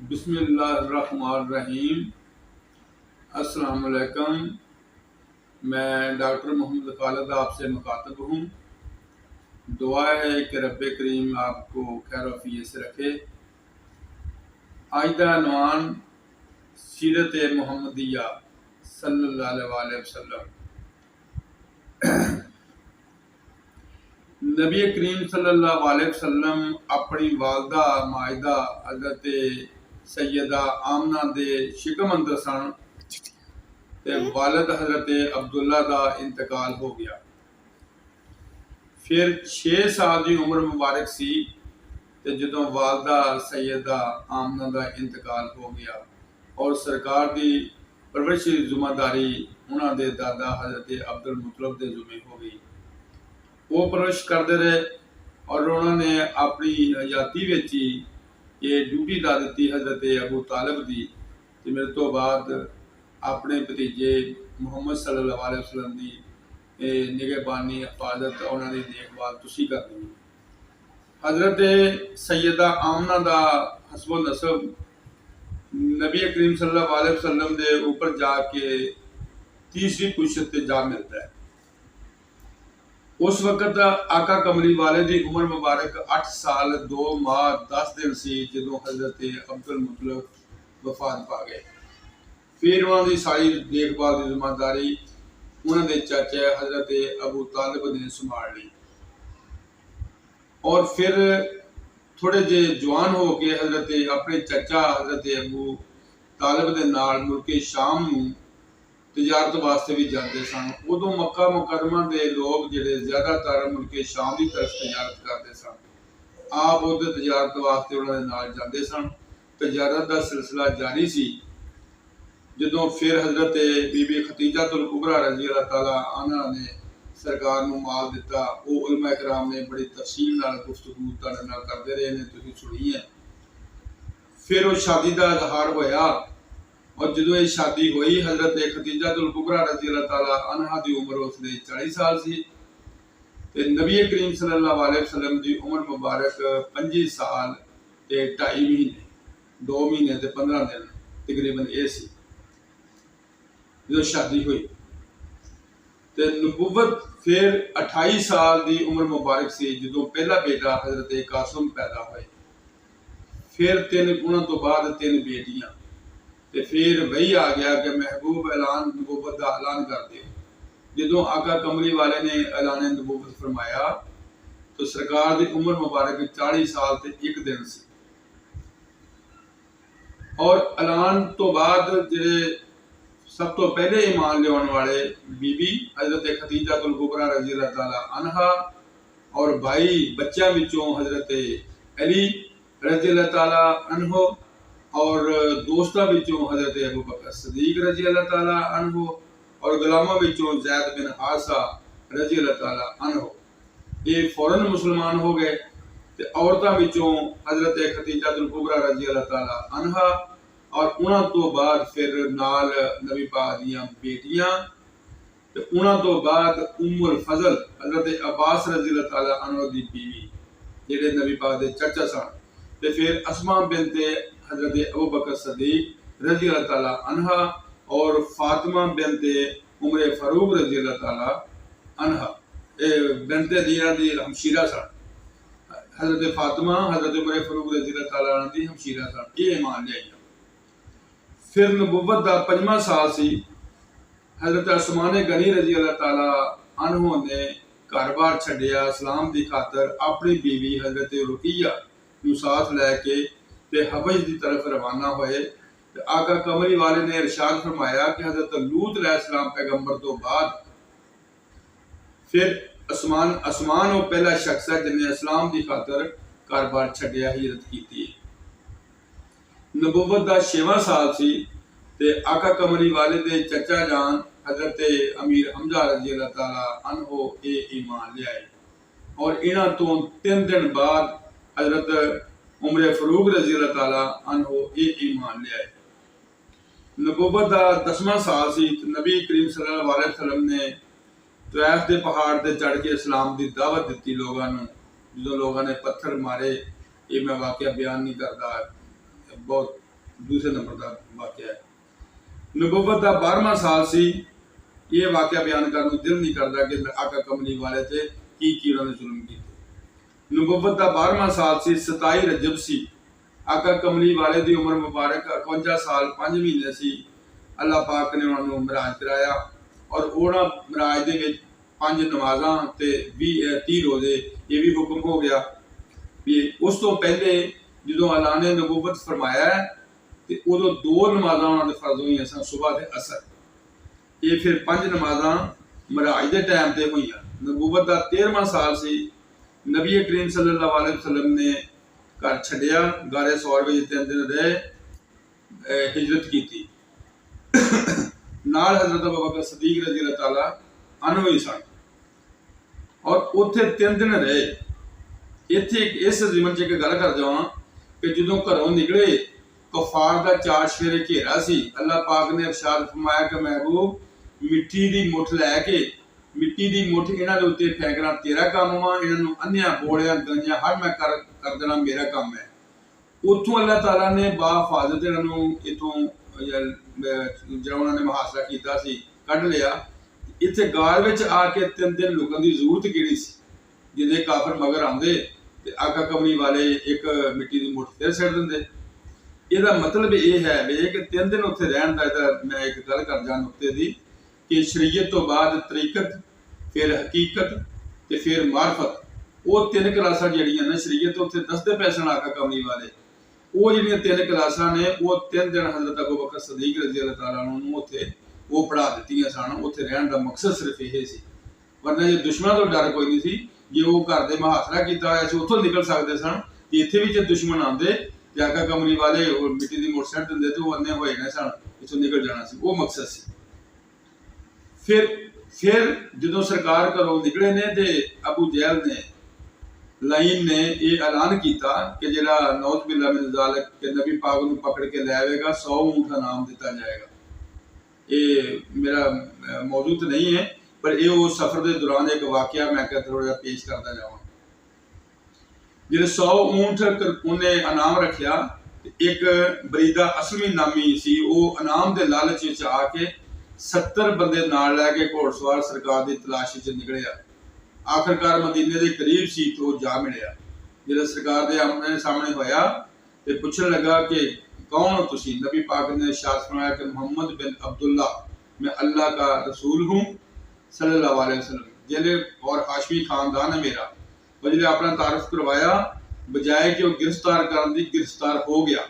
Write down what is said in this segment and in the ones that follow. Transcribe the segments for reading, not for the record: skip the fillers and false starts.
बिस्मिल्लाहिर्रहमानिर्रहीम। अस्सलाम वालेकुम। मैं डॉक्टर मोहम्मद खालिद आपसे मुखातब हूँ। दुआ है कि रब्बे करीम आपको खैर वफियत से रखे। आज का अनवान सीरत मुहम्मदिया सल्लल्लाहु अलैहि वसल्लम। नबी करीम सल्लल्लाहु अलैहि वसल्लम अपनी वालदा मायदा हज़रत सैयदा आमना दे शिकम अंदर सन ते वालिद हज़रत अब्दुल्ला का इंतकाल हो गया। फिर 6 साल की उम्र मुबारक सी ते जदों वालदा सैयदा आमना का इंतकाल हो गया और सरकार की परवरिश की जिम्मेदारी उन्होंने दादा हज़रत अब्दुल मुतलब के जुम्मे हो गई। वो परवरिश करते रहे और उन्होंने अपनी हयाती विच ही ये ड्यूटी ला दी हज़रत अबू तालिब की कि मेरे तो बाद अपने भतीजे मुहम्मद सल्लल्लाहु अलैहि वसल्लम की निगहबानी हिफाजत उन्होंने देखभाल तुसी करनी है। हज़रत सैयदा आमना का हस्बो नसब नबी करीम सल्लल्लाहु अलैहि वसल्लम के ऊपर जाके तीसरी पुरुषत से जा मिलता है। उस वक्त आका कमली वाले की उम्र मुबारक 8 साल 2 माह 10 दिन सी जो हज़रत अब्दुल मुतलब वफात पा गए। फिर उन्होंने सारी देखभाल की जिम्मेदारी उन्होंने चाचा हज़रत अबू तालिब ने संभाल ली और फिर थोड़े जे जवान हो के हज़रत अपने चाचा हज़रत अबू तालिब के नाल मुल्के शाम तजारत वास्ते भी जाते सन। उदों मक्का मुकरमा के लोग जिहड़े ज़्यादातर मुल्के शाम की तरफ तजारत करते सन। आप उधर तजारत वास्ते उन्होंने नाल जाते सन। तजारत का सिलसिला जारी सी। जदों फिर हज़रत बीबी खतीजतुल कुबरा रज़ी अल्लाह तआला अन्हा ने सरकार को माल दिता। वो उलमा इकराम ने बड़ी तफसील नाल गुफ्तगू तुहाडे नाल करते रहे ने, तुसीं सुनी है। फिर वो शादी का इजहार होया और जो ये शादी हुई हज़रत खतीजतुल कुबरा रज़ी अल्लाह तआला अन्हा की उम्र उसने 40 साल सी ते नबी करीम सल्लल्लाहु अलैहि वसल्लम की उम्र मुबारक 25 साल ते 2.5 महीने 2 महीने ते 15 दिन तकरीबन ये सी जो शादी हुई। ते नबूवत फिर 28 साल की उम्र मुबारक सी जो पहला बेटा हज़रत कासिम पैदा हुए। फिर उन्होंने तो बाद 3 बेटियां ते फिर वही आ गया कि महबूब ऐलान नबूवत का ऐलान कर दे। जो आका कमली वाले ने ऐलान नबूवत फरमाया तो सरकार की उम्र मुबारक 40 साल ते 1 दिन सी और ऐलान तो बाद जिहड़े सब तो पहले ईमान लियाने वाले बीबी हज़रत खतीजतुल कुबरा रज़ी अल्लाह तआला अन्हा और भाई बच्चों विचों हज़रत अली रज़ी अल्लाह तआला अन्हो और दोस्तों विचों हज़रत अबू बकर सिद्दीक रज़ी अल्लाह तआला अन्हो और गुलामों विचों ज़ैद बिन हारिसा रज़ी अल्लाह तआला अन्हो ये फौरन मुसलमान हो गए। ते औरतों विचों हज़रत खतीजतुल कुबरा रज़ी अल्लाह तआला अन्हा और उन्होंने तो बाद फिर नाल नबी पाक दियां बेटियां ते उन्होंने तो बाद उम्मुल फजल हज़रत अब्बास रज़ी अल्लाह तआला अन्हो दी बीवी जिहड़े नबी पाक दे चाचा सन ते फिर अस्मा बिनते हज़रत अबू बकर सिद्दीक रज़ी अल्लाह तआला अन्हा और फातिमा बिनते उमर फारूक रज़ी अल्लाह तआला अन्हा बिनते दियां दी हमशीरा सन। हज़रत फातिमा हज़रत उमर फारूक रज़ी अल्लाह तआला अन्हा दी हमशीरा सन। ये ईमान लिया। फिर नबूवत का 5वां साल सी हज़रत उस्मान गनी रज़ी अल्लाह तआला अन्हो ने घर बार छड्डिया इस्लाम की खातर अपनी बीवी हज़रत रुकिया नूं साथ लैके ते हबश की तरफ रवाना हुए। आका कमली वाले ने इरशाद फरमाया कि हज़रत लूत अलैहिस्सलाम पैगंबर तो बाद फिर आसमान वो पहला शख्स है जिन्हें इस्लाम की खातर घर बार छड्डिया हिजरत की। नबूवत का 6वां साल सी ते आका कमली वाले दे चचा जान हज़रत अमीर हमजा रज़ी अल्लाह तआला अन्हो ये ईमान लियाए और इन्हां तो 3 दिन बाद हज़रत उमर फारूक रज़ी अल्लाह तआला अन्हो ये ईमान लियाए। नबूवत का 10वां साल सी नबी करीम सल्लल्लाहु अलैहि वसल्लम ने तैफ के पहाड़ पर चढ़ के इस्लाम की दावत दी लोगों जो लोगों ने पत्थर मारे। ये मैं वाकया बयान नहीं करता, बहुत दूसरे नंबर का वाकया है। नबूवत का 12वां साल सी, ये वाकया बयान करने को दिल नहीं करता कि आका कमली वाले थे की उन्होंने जुल्म किए। नबूवत का 12वां साल सी, 27 रजब सी, आका कमली वाले की उम्र मुबारक 51 साल 5 महीने सी। अल्लाह पाक ने उन्होंने मराज कराया और उन्होंने मराज दे विच 5 नमाज़ां ते 30 रोजे ये भी हुक्म हो गया भी। उस तो पहले जो ऐलान नबूवत फरमाया है तो उदों 2 नमाज़ां उन्होंने फर्ज हुई सन, सुबह ते असर। ये फिर 5 नमाज़ां मराज के टाइम से हुई। नबूवत का 13वां साल सी, नबी करीम सल्लल्लाहु अलैहि वसल्लम ने घर छड्डिया, गारे सौर में 3 दिन रहे, हिजरत की। नाल हजरत अबू बकर सदीक रज़ी अल्लाह तआला अन्हु ही सन और उत्थे 3 दिन रहे। इत्थे इस जीवन च एक गल कर जावां कि जो घरों निकले कफार का 4 चफेरे घेरा सी। अल्लाह पाक ने इरशाद फरमाया कि महबूब मिट्टी की मुठ लैके मिट्टी की मुठ इन्हां दे उत्ते फेंकना तेरा काम वा, इन्हां अन्या बोलिया गंजियां हर मैं कर देना मेरा काम है। उत्थों अल्लाह ताला ने बाहिफाजत इन्हों इतों जो उन्होंने मुहासरा किया कढ़ लिया। इतने गार में आके 3 दिन लुकन की जरूरत कि जिदे काफर मगर आते तो आका कमली वाले एक मिट्टी की मुठ फिर सट देंगे। यदा मतलब ये है कि 3 दिन उत्थे रहन का मैं एक गल कर जा नुकते की कि शरीयत तो बाद तरीकत, फिर हकीकत तो फिर मार्फत, वो 3 क्लासा जड़ियाँ ने शरीयत उत्थे दसते पै सन आका कमली वाले। वो जो 3 क्लासा ने वो 3 दिन हजरत अबू बकर सदीक रज़ी अल्लाह तआला अन्हु उत्थे वो पढ़ा दी सन। उत्थे रहन का मकसद सिर्फ यही सी, वरना जो दुश्मनों तो डर कोई नहीं सी। जे वो घर के मुहासरा किया होया उत्थों निकल सकते सन, इत्थे भी जो दुश्मन आते तो आका कमली वाले मिट्टी की मुठ सट देंगे तो वो अन्ने हो जाने सन, इत्थों निकल जाना सी, वो मकसद सी। फिर जो सरकार घरों निकले ने तो अबू जहल ने लाइन ने यह ऐलान किया कि जरा नौज बिल्ला मिन ज़ालिक के नबी पाक को पकड़ के ले आएगा 100 ऊँट का नाम दिता जाएगा। ये मेरा मौजू तो नहीं है पर यह उस सफर के दौरान एक वाकया मैं थोड़ा जिहा पेश करता जावा। जो 100 ऊँट उन्हें इनाम रखा, एक बरीदा असलमी नामी सी, वो इनाम के लालच में आके 70 बंदे नाल लैके घोड़सवार सरकार की तलाशी च निकलिया। आखिरकार मदीने के करीब सी तो जा मिलिया। जो सरकार के आमने सामने होया तो पूछने लगा कि कौन हो तुसी? नबी पाक ने इरशाद फरमाया कि मोहम्मद बिन अब्दुल्ला, मैं अल्लाह का रसूल हूँ सल्लल्लाहु अलैहि वसल्लम, जिले और हाशमी खानदान है मेरा। और जिले अपना तारुफ करवाया, बजाय कि वो गिरफ्तार करने की गिरफ्तार हो गया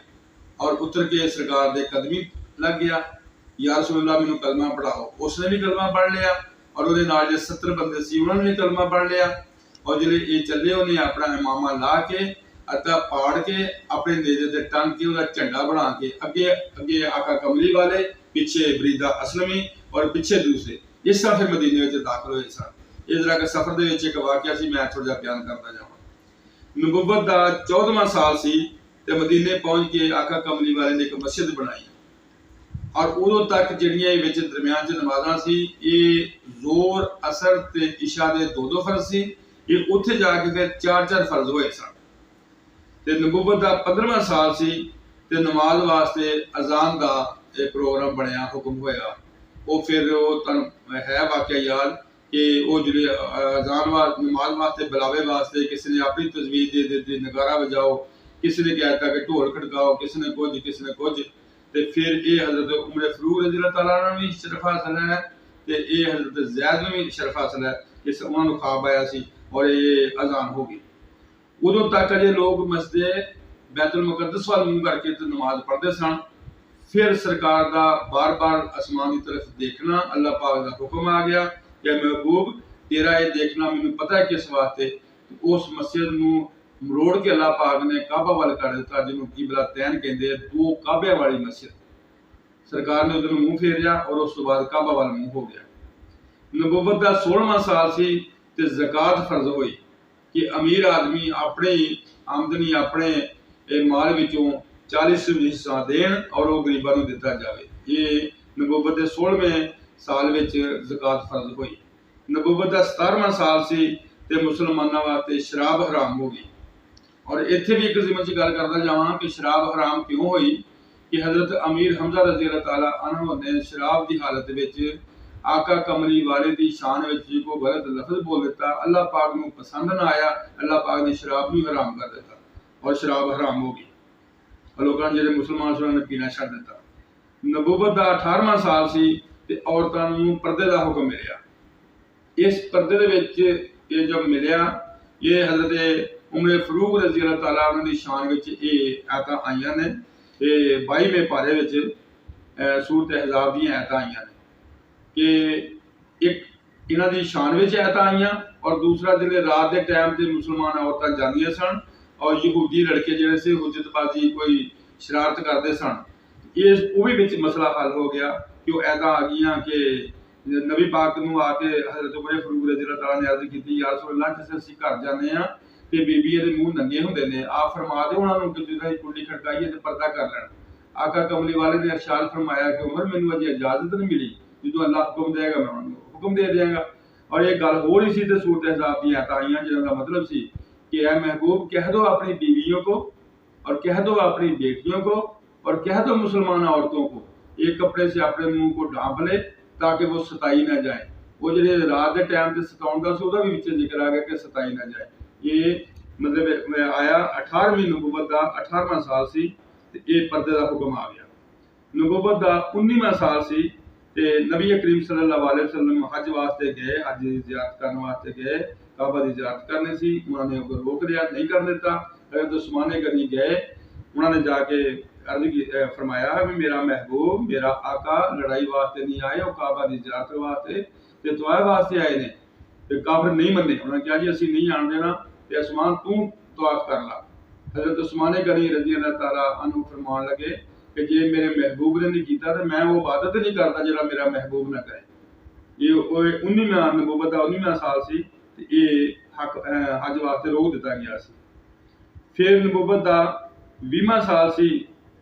और उतर के सरकार के कदमी लग गया। या रसूलुल्लाह मैनू कलमा पढ़ाओ। उसने भी कलमा पढ़ लिया और वो 70 बंदे सी उन्होंने भी कलमा पढ़ लिया। और जो ये चले उन्हें अपना इमामा ला के अता पाड़ के अपने नेजे से टंग के उसका झंडा बना के अगे अगे आका कमली वाले, पीछे बरीदा असलमी और पीछे दूसरे, इस तरह फिर मदीने में दाखिल हुए सन। इस तरह के सफर के एक वाकया सी, मैं थोड़ा जिहा बयान करता जावां। नबूवत का 14वां साल सी ते मदीने पहुंच के आका कमली वाले ने एक मस्जिद बनाई और उदों तक जिहड़ियां दरम्यान च नमाज़ां सी, ये जोर असर ते इशा दे 2-2 फर्ज सी, ये उत्थे जाके फिर 4-4 फर्ज होए सन। ते नबूवत का 15वां साल सी ते नमाज वास्ते अजान का एक प्रोग्राम बनया, हुक्म होया। वो फिर वो है वाकया याद कि वो जो अजान नमाज वास्ते बुलावे वास्ते किसी ने अपनी तजवीज़ दे दी, नगारा बजाओ, किसी ने कहता कि ढोल खड़काओ, किसी ने कुछ ते फिर ये हजरत उमर फरूक रज़ी अल्लाह तआला अन्हु भी शरफ हासिल है ते ये हजरत ज़ैद में भी शरफ हासिल है। इस उन्होंने ख्वाब आया सी और ये अजान हो गई। उदों तक अजे लोग मस्जिद बैतुल मुकद्दस वाल मुंह करके तो नमाज पढ़ते सन। फिर सरकार का बार बार आसमान की तरफ देखना, अल्लाह पाक का हुक्म आ गया कि महबूब तेरा ये देखना मैनू पता है किस वास्ते। उस मस्जिद में मरोड़ के अल्लाह पाक ने काबा वाल कर दिता, जिन्हों किबला तैन कहते, 2 काबे वाली मस्जिद। सरकार ने उधर मुंह फेरिया और उस बाद काबा वाल मुंह हो गया। नबूवत का 16वां साल सी ते ज़कात फर्ज हुई कि अमीर आदमी अपने आमदनी अपने माल विचों 40% हिस्सा देन और वो गरीबों को दिता जाए। ये नबूवत के 16वें साल में ज़कात फर्ज हुई। नबूवत का 17वां साल सी ते मुसलमानों वास्ते शराब हराम हो गई। और इत्थे भी एक जिम्मे च गल करता जावां कि शराब हराम क्यों हुई कि हज़रत अमीर हमजा रज़ी अल्लाह तआला अन्हु ने शराब की हालत विच आका कमली वाले की शान विच को गलत लफ्ज़ बोल दिता, अल्लाह पाक नूं पसंद ना आया, अल्लाह पाक ने शराब भी हराम कर दिता और शराब हराम हो गई और लोगों जिहड़े मुसलमान सी उन्होंने पीना छड्ड दिता। नबूवत का 18वां साल सी ते औरतां नूं पर्दे का हुक्म मिलिया। इस पर्दे दे विच ये जब मिलिया, ये हज़रत उमर फरूक रज़ी अल्लाह तआला उन्हां दी शान विच ये आयतां आईयां ने। ये 22वें पारे विच सूरत अहज़ाब दी आयतां आईयां ने कि एक इन्हां दी शान विच आयतां आईयां और दूसरा जिहड़े रात के टाइम ते मुसलमान औरतां जांदियां सन और यहूदी लड़के जिहड़े से हुज्जतबाजी कोई शरारत करते सन, ये वो भी विच मसला हल हो गया कि वो आयतां आ गईयां कि नबी पाक नूं आके हज़रत उमर फरूक रज़ी अल्लाह तआला ने अर्ज़ कीती, या रसूल अल्लाह जिस असीं घर जाने आ ते बीबी दे मूंह नंगे हुंदे ने, आप फरमा दे उन्हां नूं कि जिहड़ी कुंडी खड़काइए ते पर्दा कर लैण। आका कमली वाले ने इरशाद फरमाया कि उमर मैनूं अजे इजाजत नहीं मिली, जो अल्लाह हुक्म देगा मैं उन्होंने हुक्म दे देंगा। और ये गल हो रही सी तो सूरत अहज़ाब दी आयतां आईयां जिन्हां दा मतलब सी कि ऐ महबूब कह दो अपनी बीवियों को और कह दो अपनी बेटियों को और कह दो मुसलमान औरतों को एक कपड़े से अपने मुंह को ढांप ले ताकि वो सताई ना जाए। वो जो रात के टाइम से सताउंदा सी उसका भी विच जिक्र आ गया कि सताई ना जाए। ये मतलब आया 18वीं नबूवत का 18वां साल सी ते ये पर्दे का हुक्म आ गया। नबूवत का 19वां साल सी ते नबी करीम सल्लल्लाहु अलैहि वसल्लम हज वास्ते गए, हज की ज़ियारत करने वास्ते गए, काबा की ज़ियारत करनी सी, उन्होंने रोक लिया, नहीं कर देता। हज़रत उस्मान गनी गए, उन्होंने जाके अर्ज की फरमाया भी मेरा महबूब मेरा आका लड़ाई वास्ते नहीं आए, वो काबा की ज़ियारत वास्ते ते दुआ वास्ते आए ने। ते काफिर नहीं मन्ने, उन्होंने कहा जी असीं नहीं आन देना ते उस्मान तू तवाफ कर ला। हज़रत उस्मान गनी रज़ी अल्लाह तआला अन्हु फरमान लगे कि जे मेरे महबूब ने नहीं किया तो मैं वो इबादत नहीं करता जो मेरा महबूब ना करे। ये 19वां नबूवत का 19वां साल सी ते ये हक हज वास्ते रोक दिता गया सी। फिर नबूवत का 20वां साल सी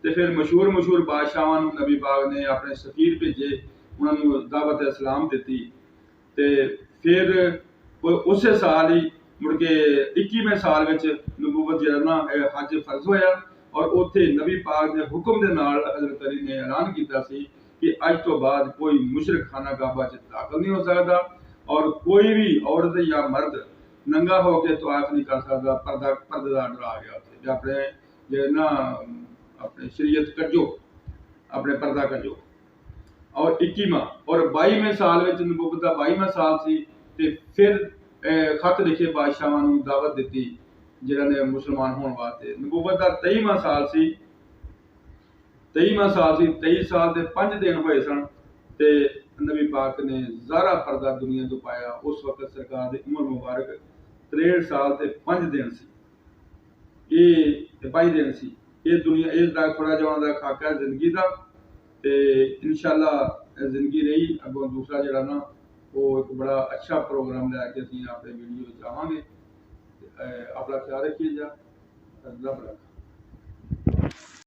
ते फिर मशहूर बादशाहां नूं नबी पाक ने अपने सफीर भेजे, उन्होंने दावत इस्लाम दी ते फिर उस साल ही मुड़ के 21वें साल विच नबूवत जिहड़ा ना हज फर्ज होया और उत्थे नबी पाक के हुक्म दे नाल हज़रत अली ने ऐलान किया सी कि अज तो बाद कोई मुशरिक खाना काबा च दाखिल नहीं हो सकता और कोई भी औरत या मर्द नंगा होकर तवाफ नहीं कर सकता। पर्दे का आर्डर आ गया उत्थे अपने जो ना अपने शरीयत कजो अपने पर्दा कजो। और 21वां और 22वें साल विच नबूवत का 22वां साल सी ते फिर खत लिखे बादशाहां नूं दावत दी जिन्हां ने मुसलमान होने वास्ते। नबूवत का 23वां साल सी 23 साल के 5 दिन हुए सन ते नबी पाक ने ज़ारा पर्दा दुनिया तो पाया। उस वक्त सरकार की उम्र मुबारक 63 साल के 5 दिन सी, ये 22 दिन सी। ये दुनिया इसका थोड़ा जिहा उन्हां दा खाका जिंदगी का ते इंशाअल्लाह जिंदगी रही अगों दूसरा जिहड़ा ना वो एक बड़ा अच्छा प्रोग्राम लैके असीं अपने वीडियो आवांगे। अपना ख्याल रखिए जा। रब रखा।